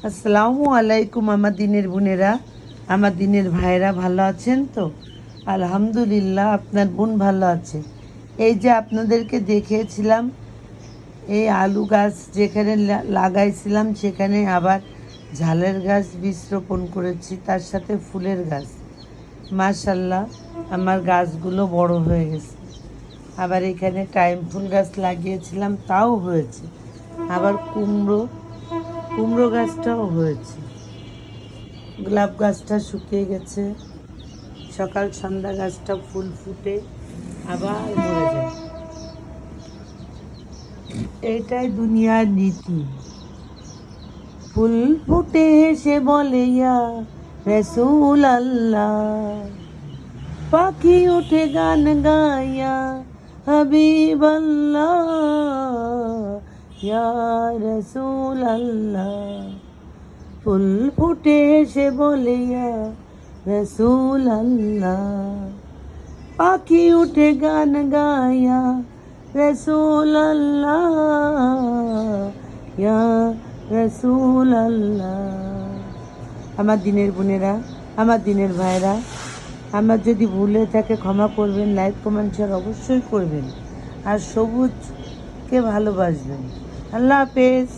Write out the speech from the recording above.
আসসালামু আলাইকুম আমার দিনের বোনেরা, আমার দিনের ভাইরা ভালো আছেন তো? আলহামদুলিল্লাহ, আপনার বোন ভালো আছে। এই যে আপনাদেরকে দেখিয়েছিলাম এই আলু গাছ যেখানে লাগাইছিলাম সেখানে আবার ঝালের গাছ বীজ রোপণ করেছি, তার সাথে ফুলের গাছ। মাশাল্লাহ, আমার গাছগুলো বড় হয়ে গেছে। আবার এখানে টাইম ফুল গাছ লাগিয়েছিলাম, তাও হয়েছে। আবার কুমড়ো গাছটাও হয়েছে। গোলাপ গাছটা শুকিয়ে গেছে, সকাল সন্ধ্যা গাছটা ফুল ফুটে আবার মরে যায়। এইটাই দুনিয়ার নীতি। ফুল ফুটে এসে বলে ইয়া রসুল আল্লাহ, পাখি উঠে গান গায়া হাবিব আল্লাহ, ইয়া রসুল আল্লাহ। ফুল ফুটে এসে বলে ইয়া রসুল আল্লাহ, পাখি উঠে গান গায়া রসুল আল্লাহ, ইয়া রসুল আল্লাহ। আমার দিনের বোনেরা, আমার দিনের ভাইরা, আমার যদি ভুলে থাকে ক্ষমা করবেন, লাইক কমেন্ট শেয়ার অবশ্যই করবেন, আর সবুজকে ভালোবাসবেন। আল্লাহ হাফেজ।